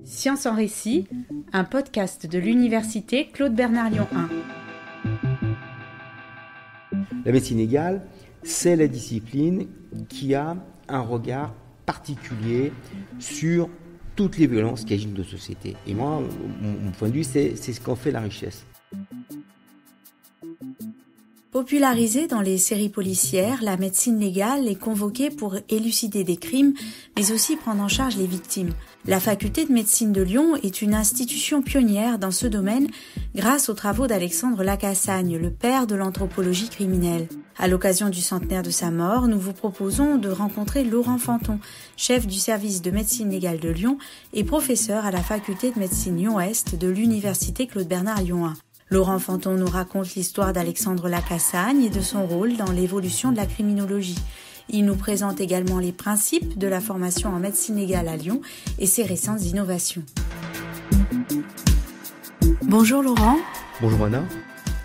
Science en récit, un podcast de l'université Claude Bernard Lyon 1. La médecine légale, c'est la discipline qui a un regard particulier sur toutes les violences qui agitent nos sociétés. Et moi, mon point de vue, c'est ce qu'en fait la richesse. Popularisée dans les séries policières, la médecine légale est convoquée pour élucider des crimes, mais aussi prendre en charge les victimes. La faculté de médecine de Lyon est une institution pionnière dans ce domaine grâce aux travaux d'Alexandre Lacassagne, le père de l'anthropologie criminelle. À l'occasion du centenaire de sa mort, nous vous proposons de rencontrer Laurent Fanton, chef du service de médecine légale de Lyon et professeur à la faculté de médecine Lyon-Est de l'université Claude Bernard Lyon 1. Laurent Fanton nous raconte l'histoire d'Alexandre Lacassagne et de son rôle dans l'évolution de la criminologie. Il nous présente également les principes de la formation en médecine légale à Lyon et ses récentes innovations. Bonjour Laurent. Bonjour Anna.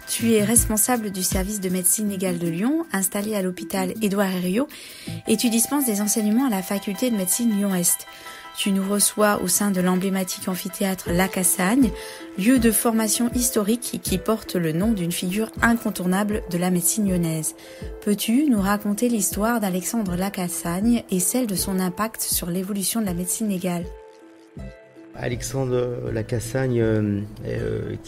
Tu es responsable du service de médecine légale de Lyon, installé à l'hôpital Édouard Herriot, et tu dispenses des enseignements à la faculté de médecine Lyon-Est. Tu nous reçois au sein de l'emblématique amphithéâtre Lacassagne, lieu de formation historique qui porte le nom d'une figure incontournable de la médecine lyonnaise. Peux-tu nous raconter l'histoire d'Alexandre Lacassagne et celle de son impact sur l'évolution de la médecine légale ? Alexandre Lacassagne est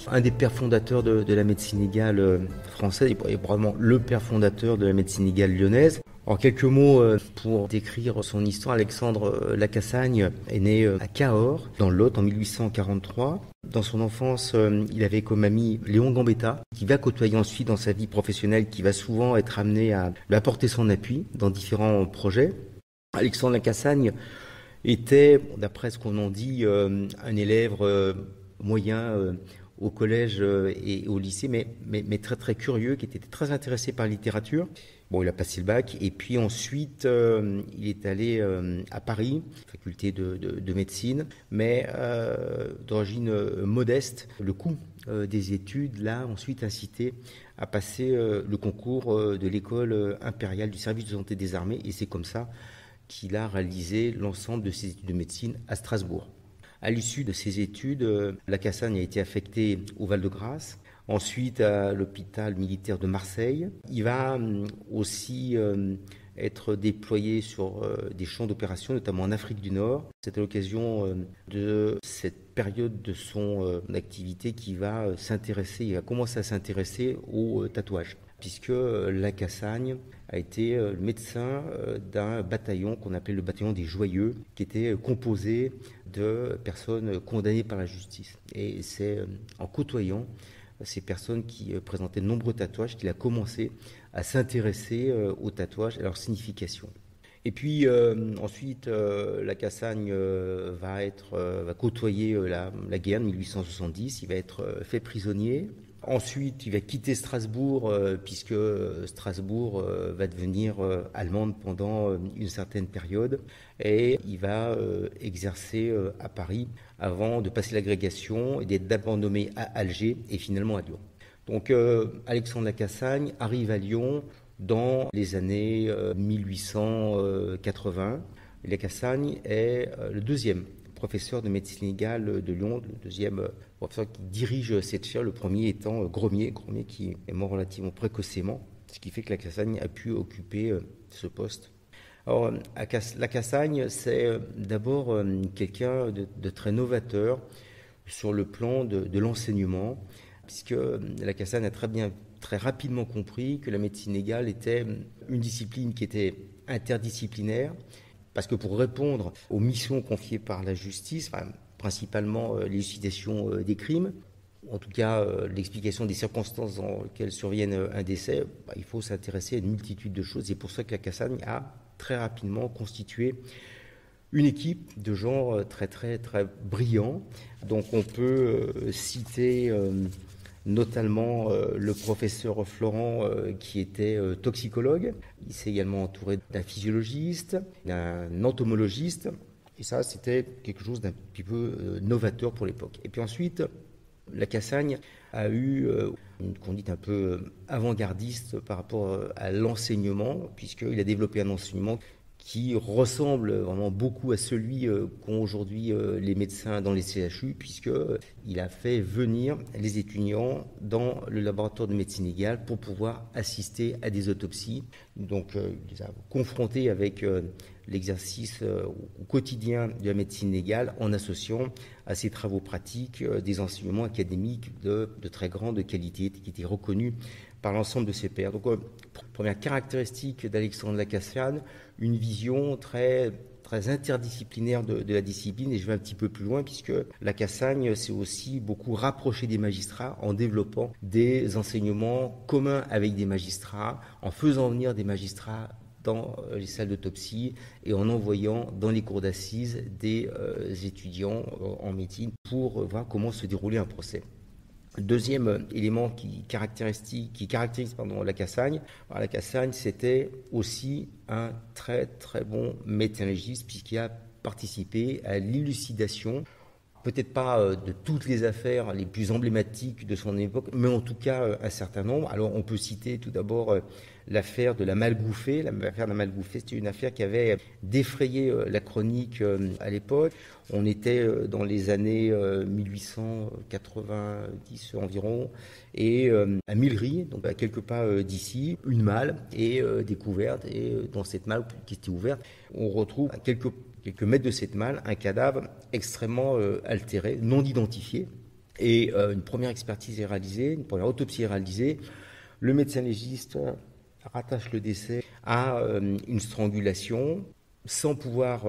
un des pères fondateurs de la médecine légale française et probablement le père fondateur de la médecine légale lyonnaise. En quelques mots, pour décrire son histoire, Alexandre Lacassagne est né à Cahors, dans le Lot, en 1843. Dans son enfance, il avait comme ami Léon Gambetta, qui va côtoyer ensuite dans sa vie professionnelle, qui va souvent être amené à lui apporter son appui dans différents projets. Alexandre Lacassagne était, d'après ce qu'on en dit, un élève moyen au collège et au lycée, mais très très curieux, qui était très intéressé par la littérature. Bon, il a passé le bac et puis ensuite il est allé à Paris, faculté de médecine, mais d'origine modeste. Le coût des études l'a ensuite incité à passer le concours de l'école impériale du service de santé des armées et c'est comme ça qu'il a réalisé l'ensemble de ses études de médecine à Strasbourg. À l'issue de ses études, Lacassagne a été affecté au Val-de-Grâce, ensuite à l'hôpital militaire de Marseille. Il va aussi être déployé sur des champs d'opération, notamment en Afrique du Nord. C'est à l'occasion de cette période de son activité qu'il va il va commencer à s'intéresser au tatouage, puisque Lacassagne a été le médecin d'un bataillon qu'on appelait le bataillon des Joyeux, qui était composé de personnes condamnées par la justice. Et c'est en côtoyant ces personnes qui présentaient de nombreux tatouages qu'il a commencé à s'intéresser aux tatouages et à leur signification. Et puis ensuite, Lacassagne va côtoyer la guerre de 1870, il va être fait prisonnier. Ensuite, il va quitter Strasbourg, puisque Strasbourg va devenir allemande pendant une certaine période. Et il va exercer à Paris avant de passer l'agrégation et d'être d'abord nommé à Alger et finalement à Lyon. Donc Alexandre Lacassagne arrive à Lyon dans les années 1880. Lacassagne est le deuxième professeur de médecine légale de Lyon, le deuxième professeur qui dirige cette chaire, le premier étant Gromier qui est mort relativement précocement, ce qui fait que Lacassagne a pu occuper ce poste. Alors, Lacassagne, c'est d'abord quelqu'un de très novateur sur le plan de l'enseignement, puisque Lacassagne a très rapidement compris que la médecine légale était une discipline qui était interdisciplinaire, parce que pour répondre aux missions confiées par la justice, principalement l'élucidation des crimes, en tout cas l'explication des circonstances dans lesquelles survienne un décès, il faut s'intéresser à une multitude de choses. C'est pour ça que Lacassagne a très rapidement constitué une équipe de gens très très très brillants. Donc on peut citer notamment le professeur Florent qui était toxicologue. Il s'est également entouré d'un physiologiste, d'un entomologiste. Et ça, c'était quelque chose d'un petit peu novateur pour l'époque. Et puis ensuite, Lacassagne a eu une conduite un peu avant-gardiste par rapport à l'enseignement, puisqu'il a développé un enseignement qui ressemble vraiment beaucoup à celui qu'ont aujourd'hui les médecins dans les CHU, puisqu'il a fait venir les étudiants dans le laboratoire de médecine légale pour pouvoir assister à des autopsies. Donc, il les a confrontés avec l'exercice au quotidien de la médecine légale en associant à ces travaux pratiques des enseignements académiques de très grande qualité qui étaient reconnus par l'ensemble de ses pairs. Donc, première caractéristique d'Alexandre Lacassagne, une vision très interdisciplinaire de la discipline, et je vais un petit peu plus loin puisque Lacassagne s'est aussi beaucoup rapproché des magistrats en développant des enseignements communs avec des magistrats, en faisant venir des magistrats dans les salles d'autopsie et en envoyant dans les cours d'assises des étudiants en médecine pour voir comment se déroulait un procès. Deuxième élément qui caractérise Lacassagne. Alors, Lacassagne, c'était aussi un très très bon médecin légiste puisqu'il a participé à l'élucidation, peut-être pas de toutes les affaires les plus emblématiques de son époque, mais en tout cas un certain nombre. Alors on peut citer tout d'abord l'affaire de la Malgouffée. L'affaire de la Malgouffée, c'était une affaire qui avait défrayé la chronique à l'époque. On était dans les années 1890 environ, et à Millery, donc à quelques pas d'ici, une malle est découverte, et dans cette malle qui était ouverte, on retrouve à quelques mètres de cette malle un cadavre extrêmement altéré, non identifié. Et une première expertise est réalisée, une première autopsie est réalisée. Le médecin légiste rattache le décès à une strangulation, sans pouvoir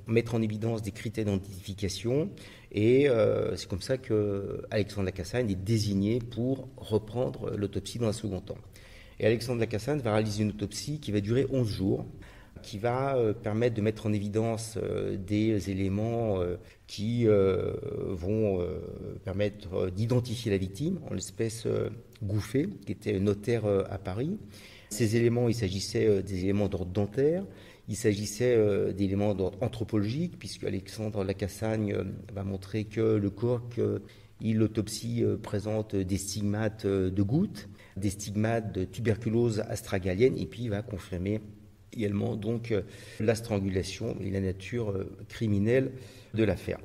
mettre en évidence des critères d'identification. Et c'est comme ça que Alexandre Lacassagne est désigné pour reprendre l'autopsie dans un second temps. Et Alexandre Lacassagne va réaliser une autopsie qui va durer 11 jours, qui va permettre de mettre en évidence des éléments qui vont permettre d'identifier la victime, en l'espèce Gouffé, qui était notaire à Paris. Ces éléments, il s'agissait des éléments d'ordre dentaire, il s'agissait d'éléments d'ordre anthropologique, puisque Alexandre Lacassagne va montrer que le corps qu'il autopsie présente des stigmates de goutte, des stigmates de tuberculose astragalienne, et puis il va confirmer également donc la strangulation et la nature criminelle de l'affaire.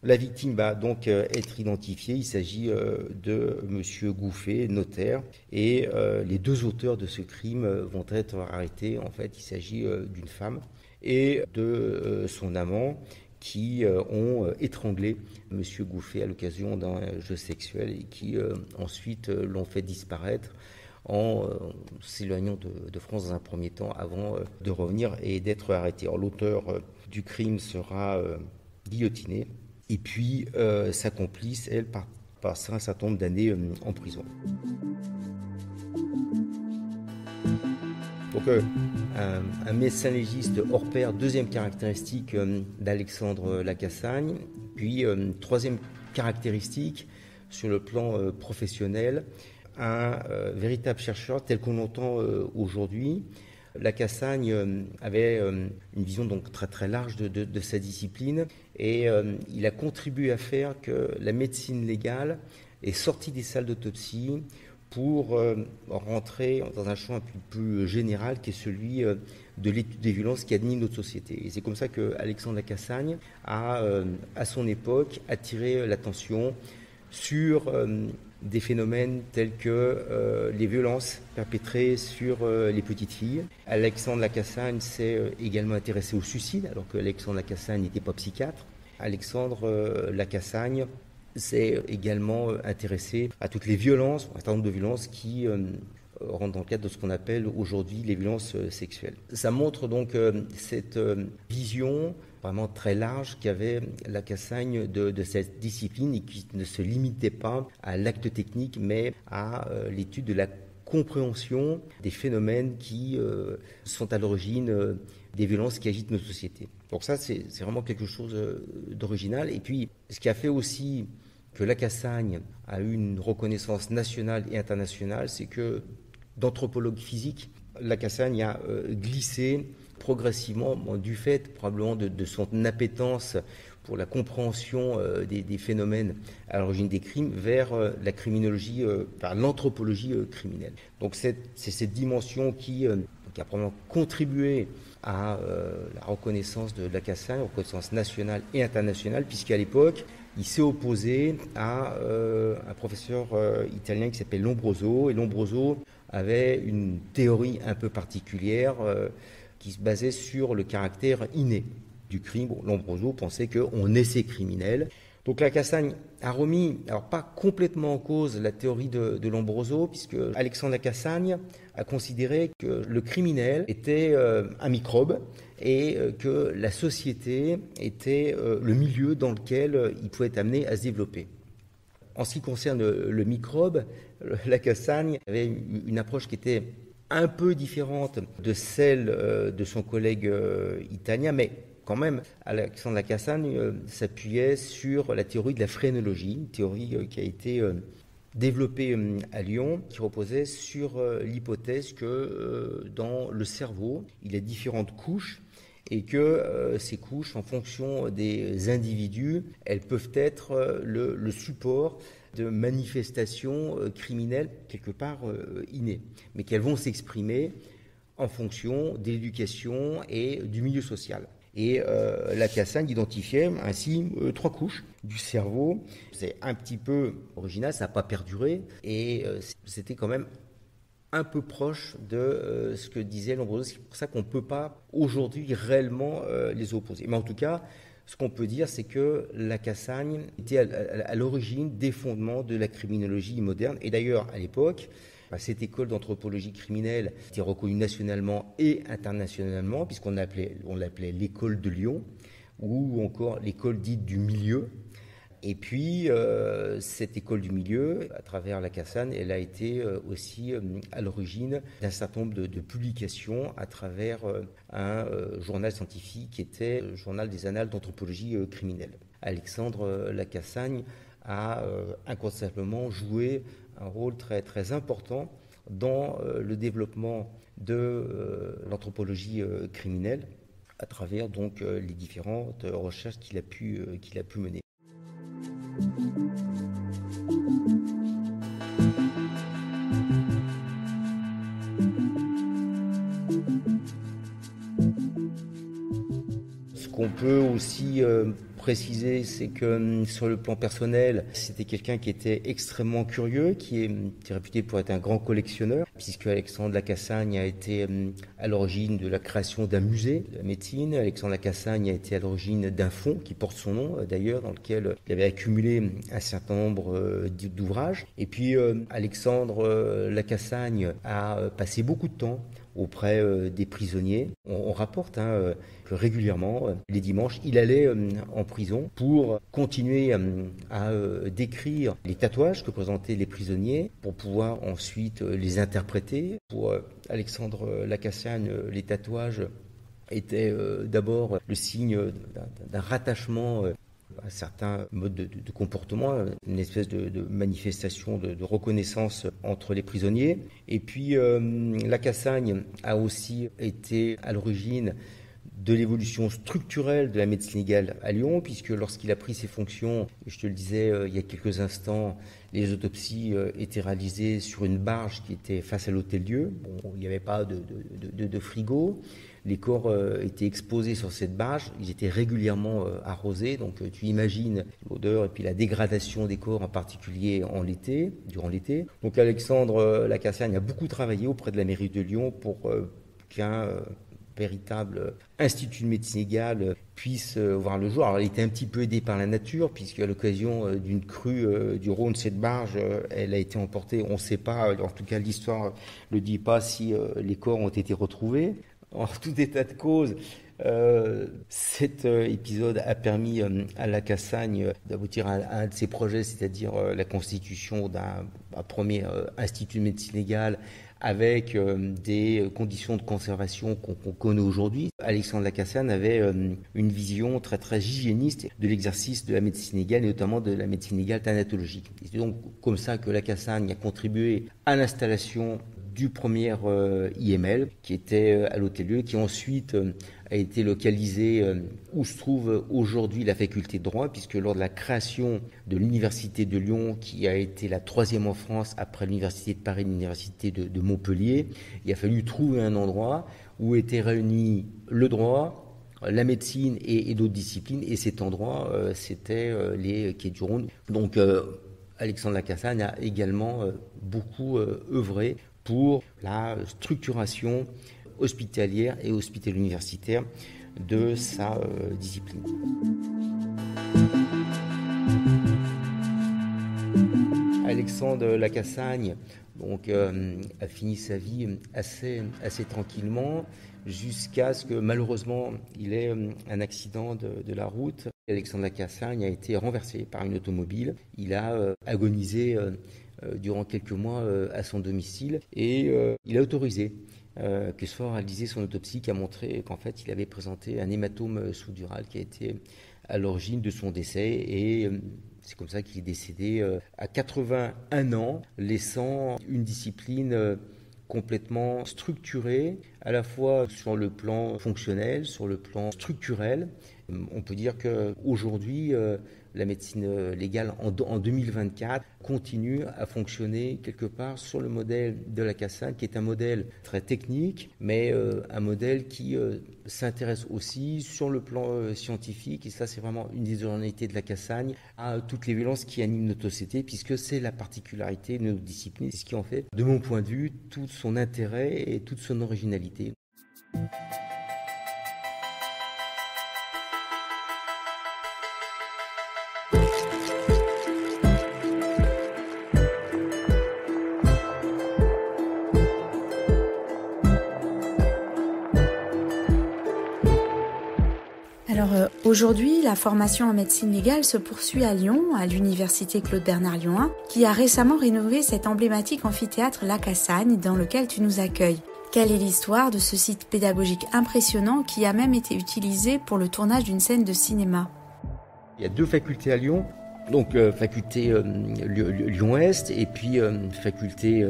La victime va donc être identifiée. Il s'agit de monsieur Gouffé, notaire, et les deux auteurs de ce crime vont être arrêtés. En fait, il s'agit d'une femme et de son amant qui ont étranglé monsieur Gouffé à l'occasion d'un jeu sexuel et qui ensuite l'ont fait disparaître en s'éloignant de France dans un premier temps avant de revenir et d'être arrêté. Alors, l'auteur du crime sera guillotiné, et puis sa complice, elle, passera un certain nombre d'années en prison. Donc un médecin légiste hors pair, deuxième caractéristique d'Alexandre Lacassagne. Puis troisième caractéristique sur le plan professionnel, un véritable chercheur tel qu'on l'entend aujourd'hui. Lacassagne avait une vision donc très très large de sa discipline, et il a contribué à faire que la médecine légale est sortie des salles d'autopsie pour rentrer dans un champ un peu plus général qui est celui de l'étude des violences qui anime notre société. Et c'est comme ça que Alexandre Lacassagne a, à son époque, attiré l'attention sur des phénomènes tels que les violences perpétrées sur les petites filles. Alexandre Lacassagne s'est également intéressé au suicide, alors que Alexandre Lacassagne n'était pas psychiatre. Alexandre Lacassagne s'est également intéressé à toutes les violences, un certain nombre de violences qui rentrent dans le cadre de ce qu'on appelle aujourd'hui les violences sexuelles. Ça montre donc cette vision vraiment très large qu'avait Lacassagne de cette discipline, et qui ne se limitait pas à l'acte technique, mais à l'étude de la compréhension des phénomènes qui sont à l'origine des violences qui agitent nos sociétés. Donc ça, c'est vraiment quelque chose d'original. Et puis, ce qui a fait aussi que Lacassagne a eu une reconnaissance nationale et internationale, c'est que d'anthropologue physique, Lacassagne a glissé progressivement, du fait probablement de son appétence pour la compréhension des phénomènes à l'origine des crimes, vers la criminologie, vers l'anthropologie criminelle. Donc c'est cette dimension qui qui a probablement contribué à la reconnaissance de la Cassagne, reconnaissance nationale et internationale, puisqu'à l'époque, il s'est opposé à un professeur italien qui s'appelle Lombroso. Et Lombroso avait une théorie un peu particulière qui se basait sur le caractère inné du crime. Bon, Lombroso pensait qu'on naissait criminel. Donc la Cassagne a remis, alors pas complètement en cause la théorie de Lombroso, puisque Alexandre la Cassagne a considéré que le criminel était un microbe et que la société était le milieu dans lequel il pouvait être amené à se développer. En ce qui concerne le microbe, la Cassagne avait une approche qui était un peu différente de celle de son collègue italien, mais quand même, Alexandre la Cassagne s'appuyait sur la théorie de la phrénologie, une théorie qui a été développée à Lyon, qui reposait sur l'hypothèse que dans le cerveau, il y a différentes couches et que ces couches, en fonction des individus, elles peuvent être le support de manifestations criminelles quelque part innées, mais qu'elles vont s'exprimer en fonction de l'éducation et du milieu social. Et la Cassagne identifiait ainsi 3 couches du cerveau. C'est un petit peu original, ça n'a pas perduré, et c'était quand même un peu proche de ce que disait Lombroso. C'est pour ça qu'on ne peut pas aujourd'hui réellement les opposer. Mais en tout cas, ce qu'on peut dire, c'est que la Cassagne était à l'origine des fondements de la criminologie moderne. Et d'ailleurs, à l'époque, cette école d'anthropologie criminelle était reconnue nationalement et internationalement, puisqu'on l'appelait l'école de Lyon, ou encore l'école dite du milieu. Et puis, cette école du milieu, à travers la Cassagne, elle a été aussi à l'origine d'un certain nombre de publications à travers un journal scientifique qui était le journal des Annales d'anthropologie criminelle. Alexandre la Cassagne a incontestablement joué un rôle très, très important dans le développement de l'anthropologie criminelle à travers donc les différentes recherches qu'il a pu mener. Ce qu'on peut aussi préciser, c'est que sur le plan personnel, c'était quelqu'un qui était extrêmement curieux, qui était réputé pour être un grand collectionneur, puisque Alexandre la Cassagne a été à l'origine de la création d'un musée de la médecine. Alexandre la Cassagne a été à l'origine d'un fonds qui porte son nom, d'ailleurs, dans lequel il avait accumulé un certain nombre d'ouvrages. Et puis, Alexandre la Cassagne a passé beaucoup de temps auprès des prisonniers. On rapporte que régulièrement, les dimanches, il allait en prison pour continuer à décrire les tatouages que présentaient les prisonniers, pour pouvoir ensuite les interpréter. Pour Alexandre la Cassagne, les tatouages étaient d'abord le signe d'un rattachement à certains modes de comportement, une espèce de manifestation de reconnaissance entre les prisonniers. Et puis la Cassagne a aussi été à l'origine de l'évolution structurelle de la médecine légale à Lyon, puisque lorsqu'il a pris ses fonctions, je te le disais il y a quelques instants, les autopsies étaient réalisées sur une barge qui était face à l'hôtel-Dieu. Bon, il n'y avait pas de frigo. Les corps étaient exposés sur cette barge, ils étaient régulièrement arrosés, donc tu imagines l'odeur et puis la dégradation des corps, en particulier durant l'été. Donc Alexandre la Cassagne a beaucoup travaillé auprès de la mairie de Lyon pour qu'un véritable institut de médecine légale puisse voir le jour. Alors il était un petit peu aidé par la nature, puisque à l'occasion d'une crue du Rhône, cette barge, elle a été emportée. On ne sait pas, en tout cas l'histoire ne dit pas si les corps ont été retrouvés. En tout état de cause, cet épisode a permis à la Cassagne d'aboutir à un de ses projets, c'est-à-dire la constitution d'un premier institut de médecine légale avec des conditions de conservation qu'on connaît aujourd'hui. Alexandre la Cassagne avait une vision très très hygiéniste de l'exercice de la médecine légale et notamment de la médecine légale thanatologique. C'est donc comme ça que la Cassagne a contribué à l'installation du premier IML qui était à l'Hôtel-Dieu, qui ensuite a a été localisé où se trouve aujourd'hui la faculté de droit, puisque lors de la création de l'université de Lyon, qui a été la 3e en France après l'université de Paris et l'université de Montpellier, il a fallu trouver un endroit où étaient réunis le droit, la médecine et d'autres disciplines. Et cet endroit, c'était les Quais du Rhône. Donc Alexandre Lacassagne a également beaucoup œuvré pour la structuration hospitalière et hospitalo-universitaire de sa discipline. Alexandre Lacassagne donc, a fini sa vie assez tranquillement, jusqu'à ce que malheureusement il ait un accident de la route. Alexandre Lacassagne a été renversé par une automobile. Il a agonisé durant quelques mois à son domicile, et il a autorisé que soit réalisé son autopsie, qui a montré qu'en fait il avait présenté un hématome sous-dural qui a été à l'origine de son décès, et c'est comme ça qu'il est décédé à 81 ans, laissant une discipline complètement structurée, à la fois sur le plan fonctionnel, sur le plan structurel. On peut dire qu'aujourd'hui, la médecine légale en 2024 continue à fonctionner quelque part sur le modèle de Lacassagne, qui est un modèle très technique, mais un modèle qui s'intéresse aussi sur le plan scientifique, et ça c'est vraiment une des originalités de Lacassagne, à toutes les violences qui animent notre société, puisque c'est la particularité de notre discipline, c'est ce qui en fait, de mon point de vue, tout son intérêt et toute son originalité. Alors aujourd'hui, la formation en médecine légale se poursuit à Lyon, à l'université Claude-Bernard Lyon 1, qui a récemment rénové cet emblématique amphithéâtre Lacassagne dans lequel tu nous accueilles. Quelle est l'histoire de ce site pédagogique impressionnant qui a même été utilisé pour le tournage d'une scène de cinéma? Il y a 2 facultés à Lyon, donc faculté Lyon-Est et puis faculté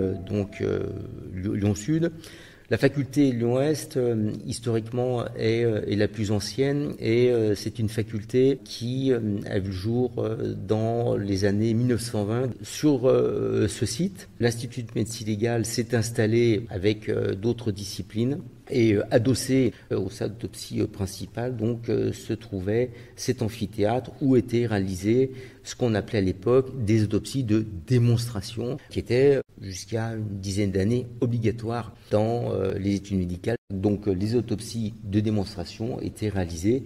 Lyon-Sud. La faculté Lyon-Est, historiquement, est la plus ancienne, et c'est une faculté qui a vu le jour dans les années 1920. Sur ce site, l'Institut de médecine légale s'est installé avec d'autres disciplines, et adossé au salle d'autopsie principale, donc se trouvait cet amphithéâtre où étaient réalisées ce qu'on appelait à l'époque des autopsies de démonstration, qui étaient jusqu'à une dizaine d'années obligatoires dans les études médicales. Donc les autopsies de démonstration étaient réalisées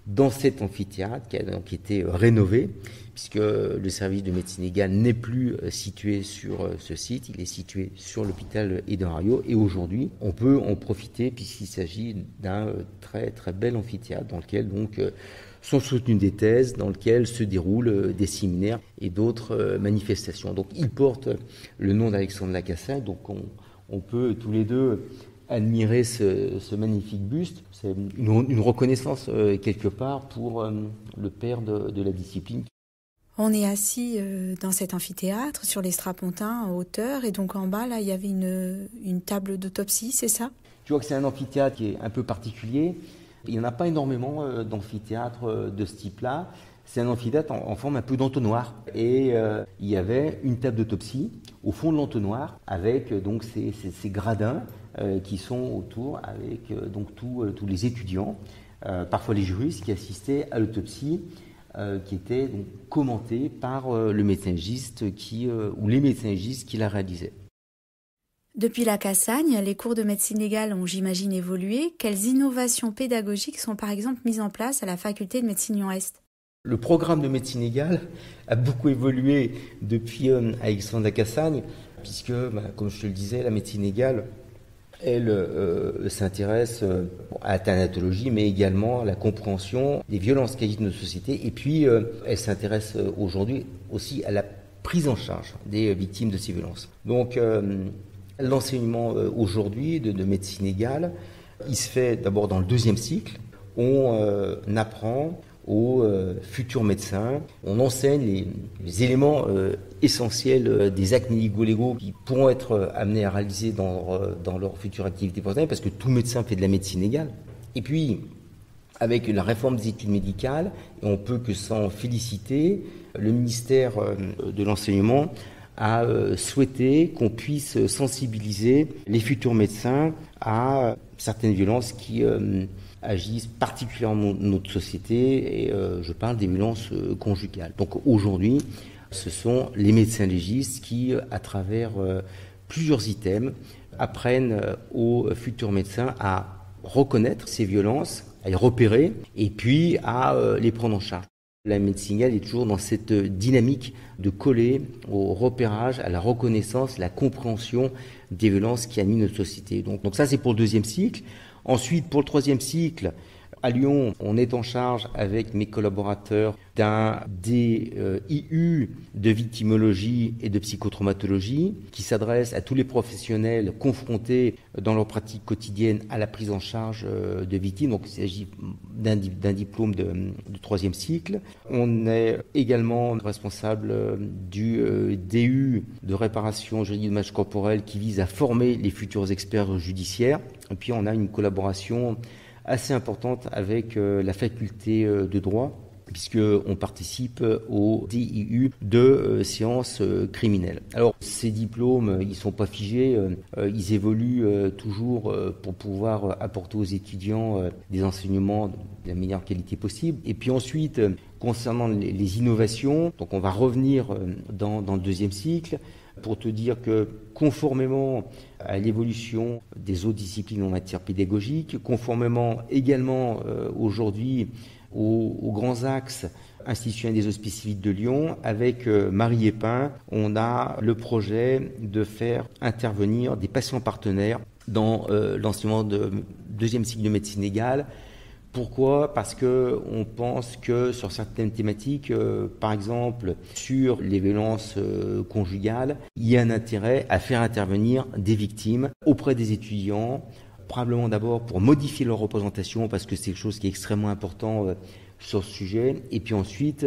dans cet amphithéâtre qui a donc été rénové, puisque le service de médecine légale n'est plus situé sur ce site, il est situé sur l'hôpital Édouard Herriot, et aujourd'hui on peut en profiter puisqu'il s'agit d'un très très bel amphithéâtre dans lequel donc sont soutenues des thèses, dans lequel se déroulent des séminaires et d'autres manifestations. Donc il porte le nom d'Alexandre Lacassagne, donc on peut tous les deux admirer ce magnifique buste. C'est une reconnaissance quelque part pour le père de la discipline. On est assis dans cet amphithéâtre sur les strapontins en hauteur, et donc en bas là il y avait une table d'autopsie, c'est ça? Tu vois que c'est un amphithéâtre qui est un peu particulier. Il n'y en a pas énormément d'amphithéâtres de ce type-là. C'est un amphithéâtre en forme un peu d'entonnoir. Et il y avait une table d'autopsie au fond de l'entonnoir avec donc ces gradins qui sont autour, avec donc tous les étudiants, parfois les juristes qui assistaient à l'autopsie, qui était donc commenté par le médecin légiste ou les médecins légistes qui la réalisaient. Depuis Lacassagne, les cours de médecine légale ont, j'imagine, évolué. Quelles innovations pédagogiques sont par exemple mises en place à la faculté de médecine Lyon-Est? Le programme de médecine légale a beaucoup évolué depuis Alexandre Lacassagne, puisque, comme je te le disais, la médecine légale, elle s'intéresse à la thanatologie, mais également à la compréhension des violences qui existent dans notre société. Et puis, elle s'intéresse aujourd'hui aussi à la prise en charge des victimes de ces violences. Donc, l'enseignement aujourd'hui de médecine légale, il se fait d'abord dans le 2e cycle. On apprend aux futurs médecins, on enseigne les éléments essentiels des actes médico-légaux qui pourront être amenés à réaliser dans leur future activité professionnelle, parce que tout médecin fait de la médecine légale. Et puis, Avec la réforme des études médicales, et on peut que s'en féliciter, le ministère de l'Enseignement a souhaité qu'on puisse sensibiliser les futurs médecins à certaines violences qui agissent particulièrement dans notre société, et je parle des violences conjugales. Donc aujourd'hui, ce sont les médecins légistes qui, à travers plusieurs items, apprennent aux futurs médecins à reconnaître ces violences, à les repérer et puis à les prendre en charge. La médecine légale est toujours dans cette dynamique de coller au repérage, à la reconnaissance, la compréhension des violences qui animent notre société. Donc ça, c'est pour le deuxième cycle. Ensuite, pour le troisième cycle, à Lyon, on est en charge avec mes collaborateurs d'un DIU de victimologie et de psychotraumatologie qui s'adresse à tous les professionnels confrontés dans leur pratique quotidienne à la prise en charge de victimes. Donc il s'agit d'un diplôme de troisième cycle. On est également responsable du DU de réparation juridique de dommages corporels qui vise à former les futurs experts judiciaires. Et puis on a une collaboration assez importante avec la faculté de droit, puisqu'on participe au DIU de sciences criminelles. Alors, ces diplômes, ils ne sont pas figés, ils évoluent toujours pour pouvoir apporter aux étudiants des enseignements de la meilleure qualité possible. Et puis ensuite, concernant les innovations, donc on va revenir dans le deuxième cycle, pour te dire que conformément à l'évolution des autres disciplines en matière pédagogique, conformément également aujourd'hui aux grands axes institutionnels des Hospices civils de Lyon, avec Marie Epin, on a le projet de faire intervenir des patients partenaires dans l'enseignement de deuxième cycle de médecine légale. Pourquoi ? Parce qu'on pense que sur certaines thématiques, par exemple sur les violences conjugales, il y a un intérêt à faire intervenir des victimes auprès des étudiants, probablement d'abord pour modifier leur représentation, parce que c'est quelque chose qui est extrêmement important sur ce sujet, et puis ensuite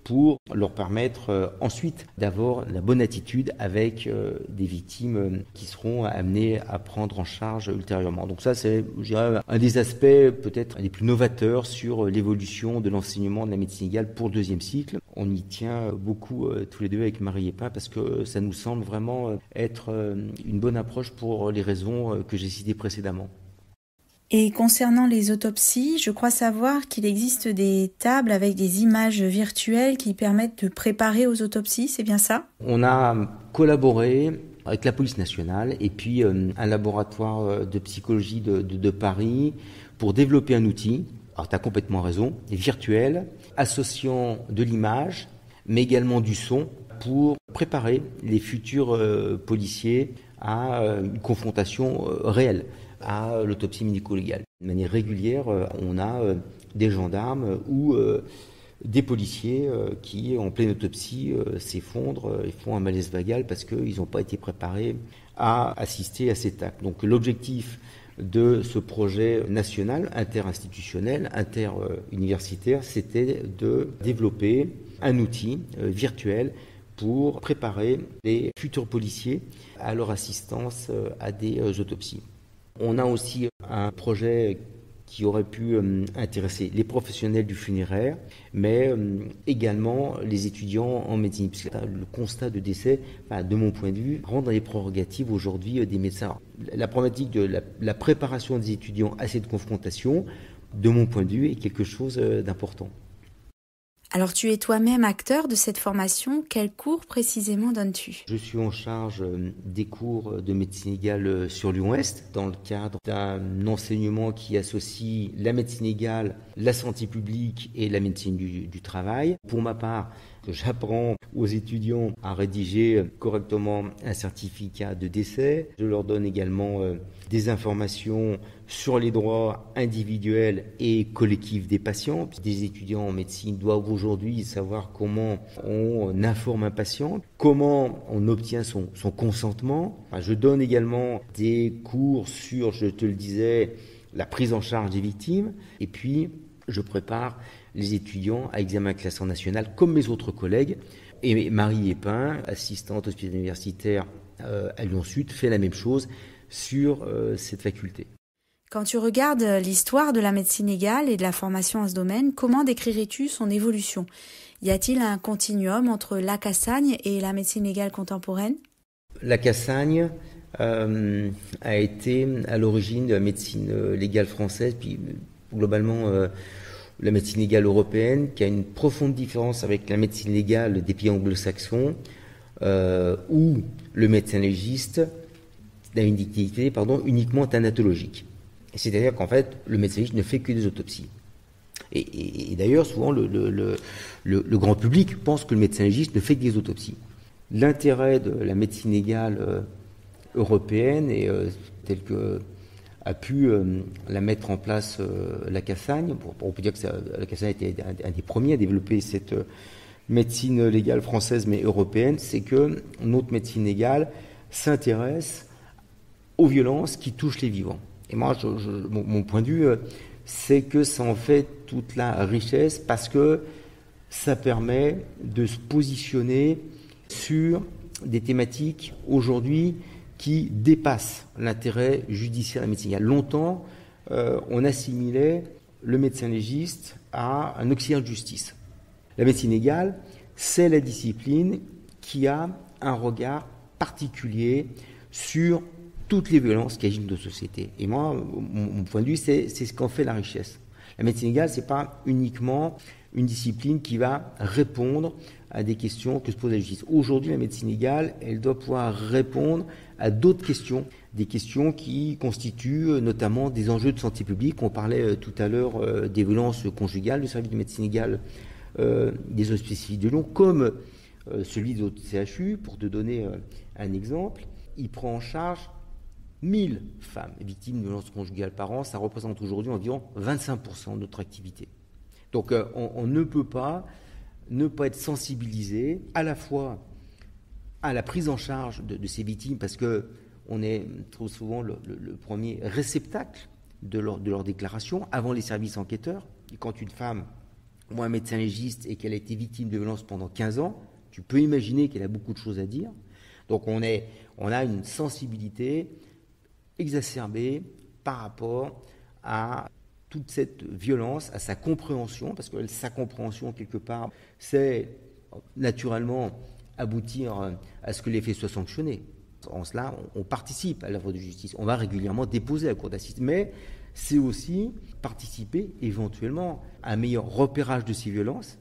pour leur permettre ensuite d'avoir la bonne attitude avec des victimes qui seront amenées à prendre en charge ultérieurement. Donc ça, c'est, je dirais, un des aspects peut-être les plus novateurs sur l'évolution de l'enseignement de la médecine légale pour le deuxième cycle. On y tient beaucoup tous les deux avec Marie Epin parce que ça nous semble vraiment être une bonne approche pour les raisons que j'ai citées précédemment. Et concernant les autopsies, je crois savoir qu'il existe des tables avec des images virtuelles qui permettent de préparer aux autopsies, c'est bien ça ? On a collaboré avec la police nationale et puis un laboratoire de psychologie de Paris pour développer un outil, alors tu as complètement raison, virtuel, associant de l'image, mais également du son pour préparer les futurs policiers à une confrontation réelle, à l'autopsie médico-légale. De manière régulière, on a des gendarmes ou des policiers qui, en pleine autopsie, s'effondrent et font un malaise vagal parce qu'ils n'ont pas été préparés à assister à cet acte. Donc l'objectif de ce projet national, interinstitutionnel, interuniversitaire, c'était de développer un outil virtuel pour préparer les futurs policiers à leur assistance à des autopsies. On a aussi un projet qui aurait pu intéresser les professionnels du funéraire, mais également les étudiants en médecine. Parce que le constat de décès, de mon point de vue, rentre dans les prérogatives aujourd'hui des médecins. Alors, la problématique de la préparation des étudiants à cette confrontation, de mon point de vue, est quelque chose d'important. Alors tu es toi-même acteur de cette formation, quels cours précisément donnes-tu ? Je suis en charge des cours de médecine légale sur Lyon-Est dans le cadre d'un enseignement qui associe la médecine légale, la santé publique et la médecine du travail. Pour ma part, j'apprends aux étudiants à rédiger correctement un certificat de décès. Je leur donne également des informations sur les droits individuels et collectifs des patients. Des étudiants en médecine doivent aujourd'hui savoir comment on informe un patient, comment on obtient son consentement. Je donne également des cours sur, je te le disais, la prise en charge des victimes. Et puis, je prépare les étudiants à examen classant national comme mes autres collègues. Et Marie Epin, assistante hospitalière universitaire à Lyon Sud, fait la même chose sur cette faculté. Quand tu regardes l'histoire de la médecine légale et de la formation à ce domaine, comment décrirais-tu son évolution ? Y a-t-il un continuum entre la Cassagne et la médecine légale contemporaine ? La Cassagne a été à l'origine de la médecine légale française, puis globalement la médecine légale européenne, qui a une profonde différence avec la médecine légale des pays anglo-saxons, où le médecin légiste a une activité uniquement thanatologique. C'est-à-dire qu'en fait, le médecin légiste ne fait que des autopsies. Et d'ailleurs, souvent, le grand public pense que le médecin légiste ne fait que des autopsies. L'intérêt de la médecine légale européenne, et tel que a pu la mettre en place la Cassagne, on peut dire que la Cassagne était un des premiers à développer cette médecine légale française mais européenne, c'est que notre médecine légale s'intéresse aux violences qui touchent les vivants. Et moi, mon point de vue, c'est que ça en fait toute la richesse parce que ça permet de se positionner sur des thématiques aujourd'hui qui dépassent l'intérêt judiciaire de la médecine légale. Longtemps, on assimilait le médecin légiste à un auxiliaire de justice. La médecine légale, c'est la discipline qui a un regard particulier sur toutes les violences qui agitent dans nos sociétés. Et moi, mon point de vue, c'est ce qu'en fait la richesse. La médecine légale, c'est pas uniquement une discipline qui va répondre à des questions que se pose la justice. Aujourd'hui, la médecine légale, elle doit pouvoir répondre à d'autres questions, des questions qui constituent notamment des enjeux de santé publique. On parlait tout à l'heure des violences conjugales. Le service de médecine légale des hospices civils de Lyon, comme celui de notre CHU, pour te donner un exemple, il prend en charge 1000 femmes victimes de violences conjugales par an. Ça représente aujourd'hui environ 25% de notre activité. Donc on ne peut pas ne pas être sensibilisé à la fois à la prise en charge de ces victimes, parce qu'on est trop souvent le premier réceptacle de leur déclaration avant les services enquêteurs. Et quand une femme ou un médecin légiste et qu'elle a été victime de violences pendant 15 ans, tu peux imaginer qu'elle a beaucoup de choses à dire. Donc on a une sensibilité exacerbée par rapport à toute cette violence, à sa compréhension, parce que sa compréhension, quelque part, c'est naturellement aboutir à ce que les faits soient sanctionnés. En cela, on participe à l'œuvre de justice. On va régulièrement déposer à la cour d'assises, mais c'est aussi participer éventuellement à un meilleur repérage de ces violences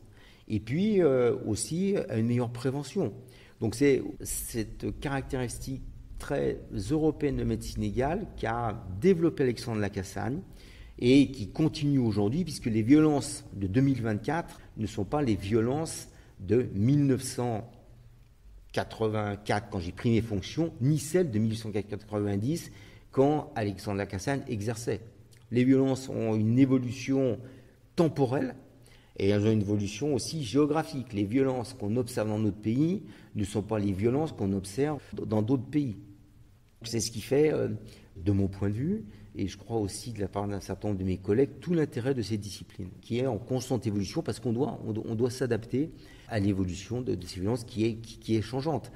et puis aussi à une meilleure prévention. Donc c'est cette caractéristique très européenne de médecine légale qu'a développé Alexandre Lacassagne et qui continue aujourd'hui, puisque les violences de 2024 ne sont pas les violences de 1984, quand j'ai pris mes fonctions, ni celles de 1890, quand Alexandre Lacassagne exerçait. Les violences ont une évolution temporelle et elles ont une évolution aussi géographique. Les violences qu'on observe dans notre pays ne sont pas les violences qu'on observe dans d'autres pays. C'est ce qui fait, de mon point de vue, et je crois aussi de la part d'un certain nombre de mes collègues, tout l'intérêt de cette discipline, qui est en constante évolution, parce qu'on doit s'adapter à l'évolution de ces violences qui est changeante.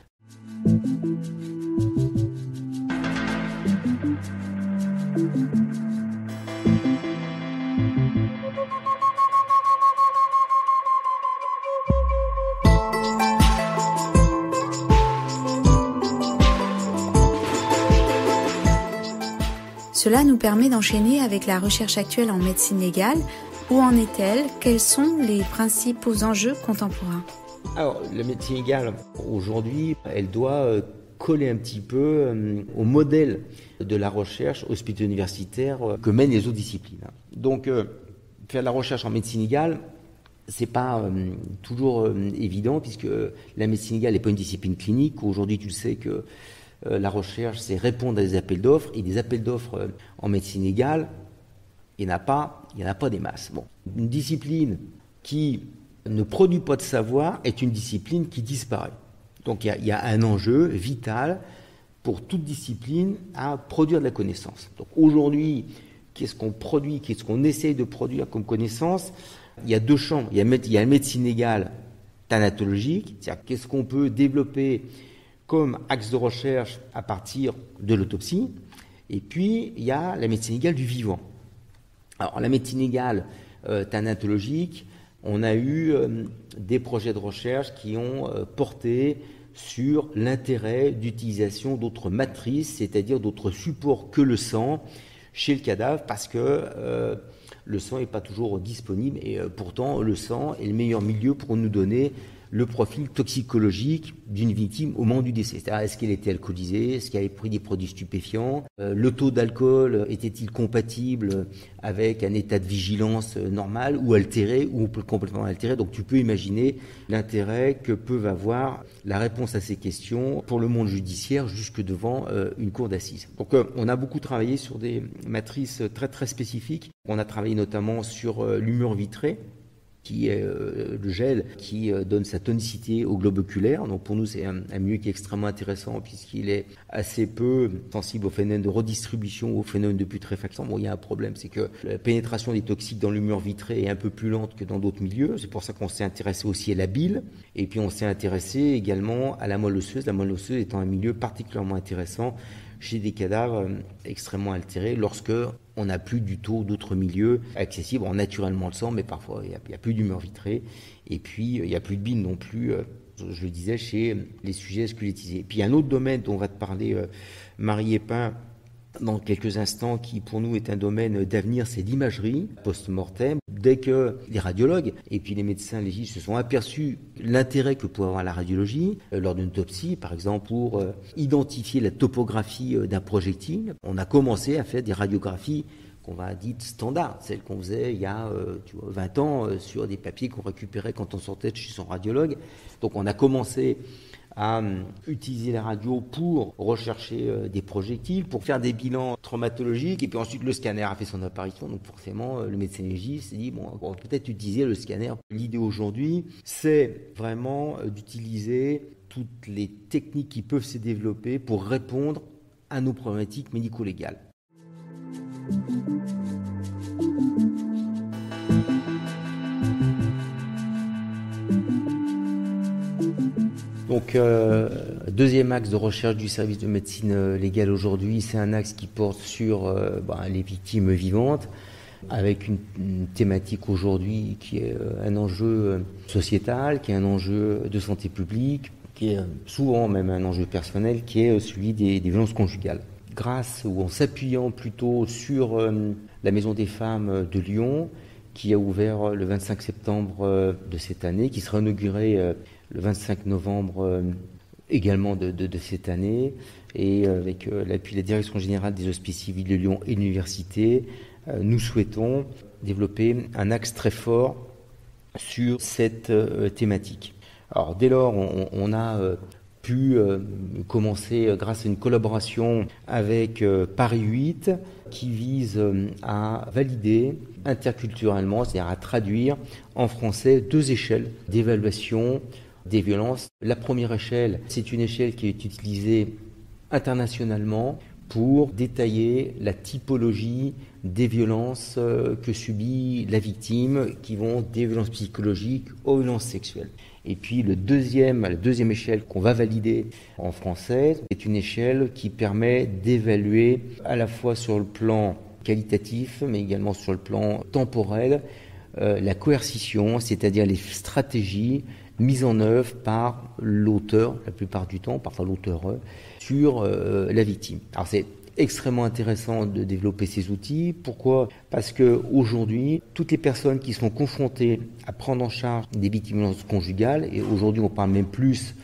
Cela nous permet d'enchaîner avec la recherche actuelle en médecine légale. Où en est-elle ? Quels sont les principaux enjeux contemporains ? Alors, la médecine légale, aujourd'hui, elle doit coller un petit peu au modèle de la recherche hospitalo-universitaire que mènent les autres disciplines. Donc, faire de la recherche en médecine légale, c'est pas toujours évident, puisque la médecine légale n'est pas une discipline clinique. Aujourd'hui, tu le sais que la recherche, c'est répondre à des appels d'offres, et des appels d'offres en médecine légale, il n'y en a pas des masses. Bon. Une discipline qui ne produit pas de savoir est une discipline qui disparaît. Donc il y a un enjeu vital pour toute discipline à produire de la connaissance. Donc aujourd'hui, qu'est-ce qu'on produit, qu'est-ce qu'on essaye de produire comme connaissance ? Il y a deux champs. Il y a la médecine légale thanatologique, c'est-à-dire qu'est-ce qu'on peut développer comme axe de recherche à partir de l'autopsie. Et puis, il y a la médecine légale du vivant. Alors, la médecine légale thanatologique, on a eu des projets de recherche qui ont porté sur l'intérêt d'utilisation d'autres matrices, c'est-à-dire d'autres supports que le sang chez le cadavre, parce que le sang n'est pas toujours disponible et pourtant le sang est le meilleur milieu pour nous donner le profil toxicologique d'une victime au moment du décès. C'est-à-dire, est-ce qu'elle était alcoolisée, est-ce qu'elle avait pris des produits stupéfiants, le taux d'alcool était-il compatible avec un état de vigilance normal ou altéré ou complètement altéré. Donc tu peux imaginer l'intérêt que peuvent avoir la réponse à ces questions pour le monde judiciaire jusque devant une cour d'assises. Donc on a beaucoup travaillé sur des matrices très très spécifiques. On a travaillé notamment sur l'humeur vitrée, qui est le gel qui donne sa tonicité au globe oculaire. Donc pour nous, c'est un milieu qui est extrêmement intéressant puisqu'il est assez peu sensible au phénomène de redistribution ou au phénomène de putréfaction. Bon, il y a un problème, c'est que la pénétration des toxiques dans l'humeur vitrée est un peu plus lente que dans d'autres milieux. C'est pour ça qu'on s'est intéressé aussi à la bile. Et puis on s'est intéressé également à la moelle osseuse. La moelle osseuse étant un milieu particulièrement intéressant chez des cadavres extrêmement altérés lorsque on n'a plus du tout d'autres milieux accessibles. Naturellement le sang, mais parfois il n'y a plus d'humeur vitrée. Et puis il n'y a plus de bile non plus, je le disais, chez les sujets squelettisés. Et puis un autre domaine dont va te parler Marie Épin dans quelques instants, qui pour nous est un domaine d'avenir, c'est l'imagerie post-mortem. Dès que les radiologues et puis les médecins légistes se sont aperçus l'intérêt que pouvait avoir la radiologie lors d'une autopsie, par exemple pour identifier la topographie d'un projectile, on a commencé à faire des radiographies qu'on va dire standard, celles qu'on faisait il y a 20 ans sur des papiers qu'on récupérait quand on sortait de chez son radiologue. Donc on a commencé à utiliser la radio pour rechercher des projectiles, pour faire des bilans traumatologiques, et puis ensuite le scanner a fait son apparition, donc forcément le médecin légiste s'est dit bon, on va peut-être utiliser le scanner. L'idée aujourd'hui, c'est vraiment d'utiliser toutes les techniques qui peuvent se développer pour répondre à nos problématiques médico-légales. Donc, deuxième axe de recherche du service de médecine légale aujourd'hui, c'est un axe qui porte sur les victimes vivantes, avec une thématique aujourd'hui qui est un enjeu sociétal, qui est un enjeu de santé publique, qui est souvent même un enjeu personnel, qui est celui des violences conjugales. Grâce ou en s'appuyant plutôt sur la Maison des femmes de Lyon, qui a ouvert le 25 septembre de cette année, qui sera inauguré le 25 novembre également de cette année, et avec l'appui de la Direction générale des hospices civils de Lyon et l'université, nous souhaitons développer un axe très fort sur cette thématique. Alors dès lors, on a pu commencer grâce à une collaboration avec Paris 8 qui vise à valider interculturellement, c'est-à-dire à traduire en français 2 échelles d'évaluation des violences. La première échelle, c'est une échelle qui est utilisée internationalement pour détailler la typologie des violences que subit la victime, qui vont des violences psychologiques aux violences sexuelles. Et puis la deuxième échelle qu'on va valider en français est une échelle qui permet d'évaluer à la fois sur le plan qualitatif, mais également sur le plan temporel, la coercition, c'est-à-dire les stratégies mises en œuvre par l'auteur, la plupart du temps, parfois l'auteur, sur la victime. Alors c'est extrêmement intéressant de développer ces outils. Pourquoi ? Parce qu'aujourd'hui, toutes les personnes qui sont confrontées à prendre en charge des victimes de violences conjugales, et aujourd'hui on parle même plus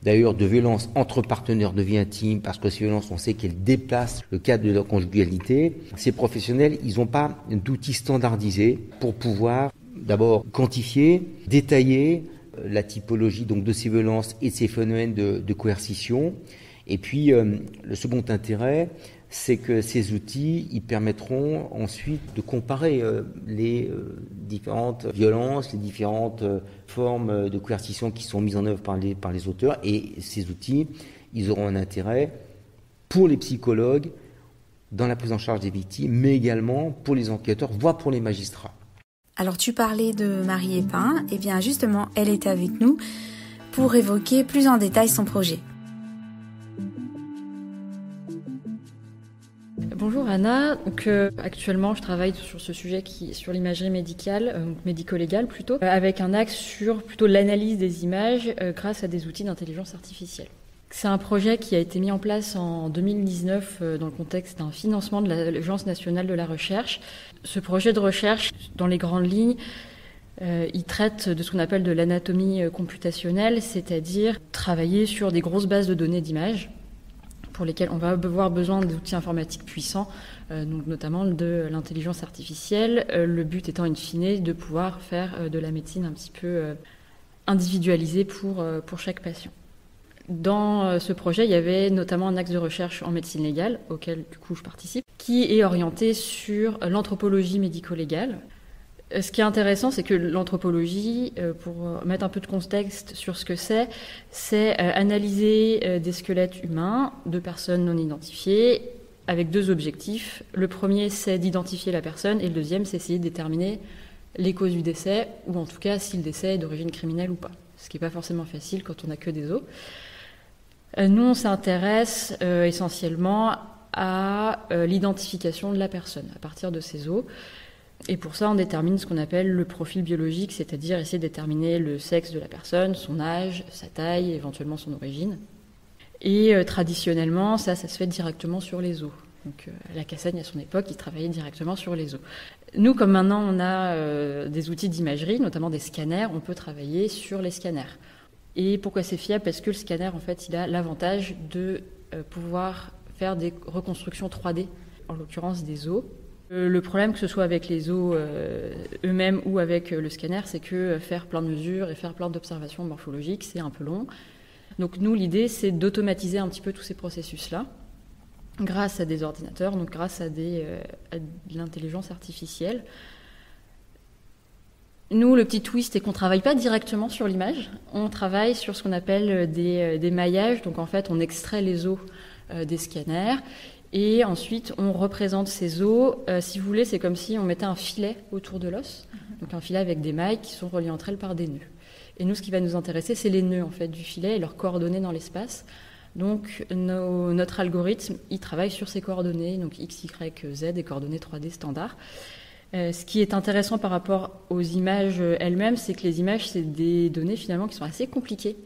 d'ailleurs de violences entre partenaires de vie intime, parce que ces violences, on sait qu'elles déplacent le cadre de leur conjugalité, ces professionnels, ils n'ont pas d'outils standardisés pour pouvoir d'abord quantifier, détailler la typologie donc de ces violences et de ces phénomènes de coercition. Et puis le second intérêt, c'est que ces outils, ils permettront ensuite de comparer les différentes violences, les différentes formes de coercition qui sont mises en œuvre par les auteurs. Et ces outils, ils auront un intérêt pour les psychologues dans la prise en charge des victimes, mais également pour les enquêteurs, voire pour les magistrats. Alors tu parlais de Marie Épin, et bien justement, elle est avec nous pour évoquer plus en détail son projet. Anna. Donc, actuellement, je travaille sur ce sujet sur l'imagerie médicale, médico-légale plutôt, avec un axe sur plutôt l'analyse des images grâce à des outils d'intelligence artificielle. C'est un projet qui a été mis en place en 2019 dans le contexte d'un financement de l'Agence nationale de la recherche. Ce projet de recherche, dans les grandes lignes, il traite de ce qu'on appelle de l'anatomie computationnelle, c'est-à-dire travailler sur des grosses bases de données d'images pour lesquelles on va avoir besoin d'outils informatiques puissants, donc notamment de l'intelligence artificielle. Le but étant, in fine, de pouvoir faire de la médecine un petit peu individualisée pour chaque patient. Dans ce projet, il y avait notamment un axe de recherche en médecine légale, auquel du coup je participe, qui est orienté sur l'anthropologie médico-légale. Ce qui est intéressant, c'est que l'anthropologie, pour mettre un peu de contexte sur ce que c'est analyser des squelettes humains de personnes non identifiées avec deux objectifs. Le premier, c'est d'identifier la personne, et le deuxième, c'est essayer de déterminer les causes du décès, ou en tout cas si le décès est d'origine criminelle ou pas. Ce qui n'est pas forcément facile quand on n'a que des os. Nous, on s'intéresse essentiellement à l'identification de la personne à partir de ses os. Et pour ça, on détermine ce qu'on appelle le profil biologique, c'est-à-dire essayer de déterminer le sexe de la personne, son âge, sa taille, éventuellement son origine. Et traditionnellement, ça se fait directement sur les os. Donc la Cassagne, à son époque, il travaillait directement sur les os. Nous, comme maintenant on a des outils d'imagerie, notamment des scanners, on peut travailler sur les scanners. Et pourquoi c'est fiable ? Parce que le scanner, en fait, il a l'avantage de pouvoir faire des reconstructions 3D, en l'occurrence des os. Le problème, que ce soit avec les os eux-mêmes ou avec le scanner, c'est que faire plein de mesures et faire plein d'observations morphologiques, c'est un peu long. Donc nous, l'idée, c'est d'automatiser un petit peu tous ces processus-là, grâce à des ordinateurs, donc grâce à de l'intelligence artificielle. Nous, le petit twist est qu'on ne travaille pas directement sur l'image, on travaille sur ce qu'on appelle des maillages. Donc en fait, on extrait les os des scanners et ensuite on représente ces os. Si vous voulez, c'est comme si on mettait un filet autour de l'os, donc un filet avec des mailles qui sont reliées entre elles par des nœuds. Et nous, ce qui va nous intéresser, c'est les nœuds en fait, du filet et leurs coordonnées dans l'espace. Donc notre algorithme, il travaille sur ces coordonnées, donc X, Y, Z, des coordonnées 3D standards. Ce qui est intéressant par rapport aux images elles-mêmes, c'est que les images, c'est des données finalement qui sont assez compliquées.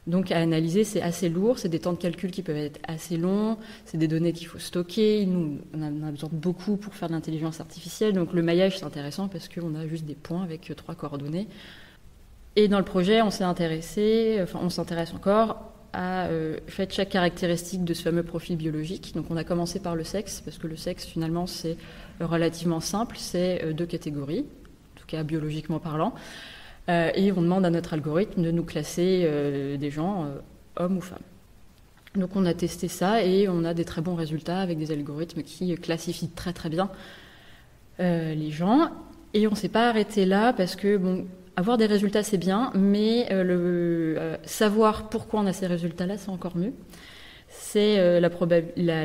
Donc à analyser, c'est assez lourd, c'est des temps de calcul qui peuvent être assez longs, c'est des données qu'il faut stocker. Nous, on a besoin de beaucoup pour faire de l'intelligence artificielle. Donc le maillage, c'est intéressant parce qu'on a juste des points avec 3 coordonnées. Et dans le projet, on s'intéresse encore à chaque caractéristique de ce fameux profil biologique. Donc on a commencé par le sexe, parce que le sexe finalement c'est relativement simple, c'est 2 catégories, en tout cas biologiquement parlant, et on demande à notre algorithme de nous classer des gens, hommes ou femmes. Donc on a testé ça et on a des très bons résultats avec des algorithmes qui classifient très très bien les gens. Et on ne s'est pas arrêté là parce que avoir des résultats, c'est bien, mais savoir pourquoi on a ces résultats-là, c'est encore mieux. C'est la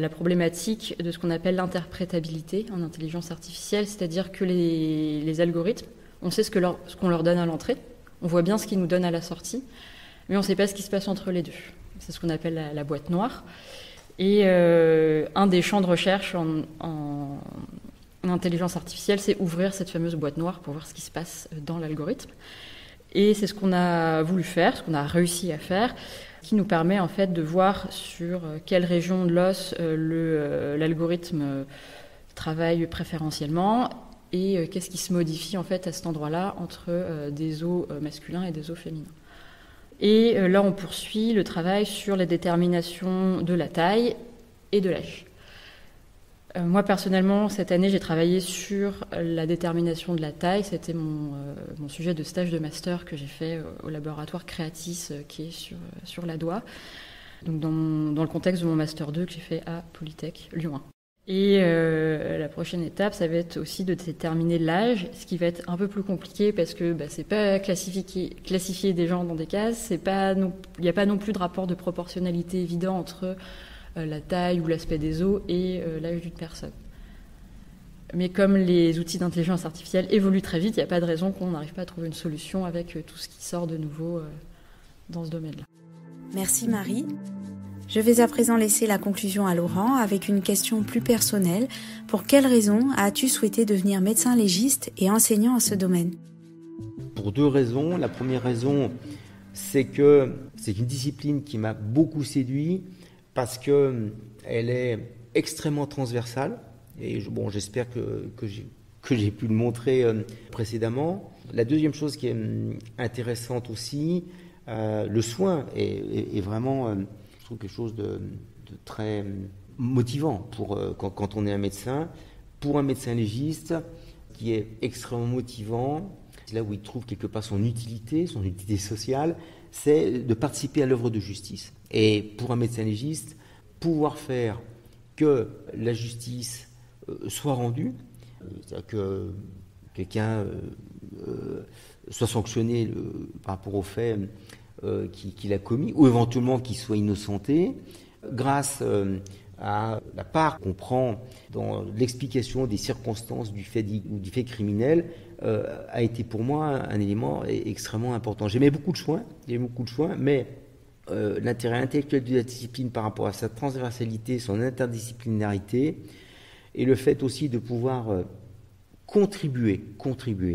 problématique de ce qu'on appelle l'interprétabilité en intelligence artificielle, c'est-à-dire que les algorithmes, on sait ce qu'on leur donne à l'entrée, on voit bien ce qu'ils nous donnent à la sortie, mais on ne sait pas ce qui se passe entre les deux. C'est ce qu'on appelle la boîte noire. Et un des champs de recherche en intelligence artificielle, c'est ouvrir cette fameuse boîte noire pour voir ce qui se passe dans l'algorithme. Et c'est ce qu'on a voulu faire, ce qu'on a réussi à faire, qui nous permet en fait de voir sur quelle région de l'os l'algorithme travaille préférentiellement et qu'est-ce qui se modifie en fait à cet endroit-là entre des os masculins et des os féminins. Et là, on poursuit le travail sur la détermination de la taille et de l'âge. Moi, personnellement, cette année, j'ai travaillé sur la détermination de la taille. C'était mon sujet de stage de master que j'ai fait au laboratoire Creatis, qui est sur la Doua, donc dans le contexte de mon master 2 que j'ai fait à Polytech Lyon 1. Et la prochaine étape, ça va être aussi de déterminer l'âge, ce qui va être un peu plus compliqué parce que c'est pas classifier des gens dans des cases, il n'y a pas non plus de rapport de proportionnalité évident entre la taille ou l'aspect des os et l'âge d'une personne. Mais comme les outils d'intelligence artificielle évoluent très vite, il n'y a pas de raison qu'on n'arrive pas à trouver une solution avec tout ce qui sort de nouveau dans ce domaine-là. Merci Marie. Je vais à présent laisser la conclusion à Laurent avec une question plus personnelle. Pour quelles raisons as-tu souhaité devenir médecin légiste et enseignant en ce domaine ? Pour 2 raisons. La première raison, c'est que c'est une discipline qui m'a beaucoup séduit parce qu'elle est extrêmement transversale. Et j'espère que j'ai pu le montrer précédemment. La deuxième chose qui est intéressante aussi, le soin est vraiment, je trouve, quelque chose de très motivant quand on est un médecin. Pour un médecin légiste, qui est extrêmement motivant, c'est là où il trouve quelque part son utilité sociale, c'est de participer à l'œuvre de justice. Et pour un médecin légiste, pouvoir faire que la justice soit rendue, c'est-à-dire que quelqu'un soit sanctionné par rapport au fait qu'il a commis, ou éventuellement qu'il soit innocenté, grâce à la part qu'on prend dans l'explication des circonstances du fait criminel, a été pour moi un élément extrêmement important. J'aimais beaucoup de soins, mais l'intérêt intellectuel de la discipline par rapport à sa transversalité, son interdisciplinarité, et le fait aussi de pouvoir contribuer,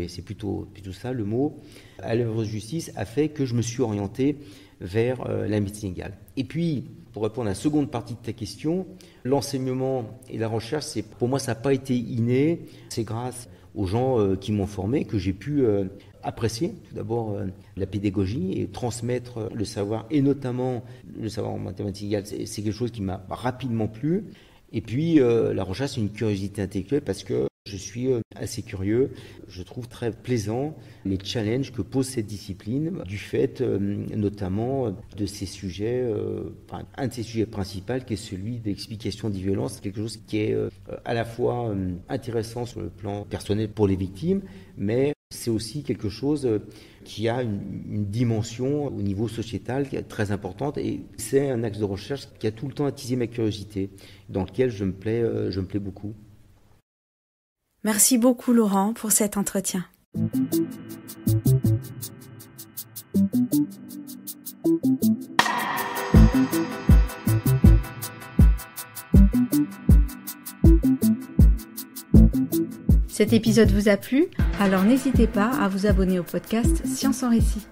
c'est plutôt ça le mot, à l'œuvre de justice, a fait que je me suis orienté vers la médecine légale. Et puis, pour répondre à la seconde partie de ta question, l'enseignement et la recherche, pour moi, ça n'a pas été inné. C'est grâce aux gens qui m'ont formé que j'ai pu apprécier tout d'abord la pédagogie et transmettre le savoir, et notamment le savoir en mathématiques légales. C'est quelque chose qui m'a rapidement plu. Et puis, la recherche, c'est une curiosité intellectuelle parce que je suis assez curieux. Je trouve très plaisant les challenges que pose cette discipline, du fait notamment de ces sujets, un de ces sujets principaux qui est celui de l'explication des violences. C'est quelque chose qui est à la fois intéressant sur le plan personnel pour les victimes, mais c'est aussi quelque chose qui a une dimension au niveau sociétal qui est très importante, et c'est un axe de recherche qui a tout le temps attisé ma curiosité, dans lequel je me plais beaucoup. Merci beaucoup Laurent pour cet entretien. Cet épisode vous a plu? Alors n'hésitez pas à vous abonner au podcast Science en Récit.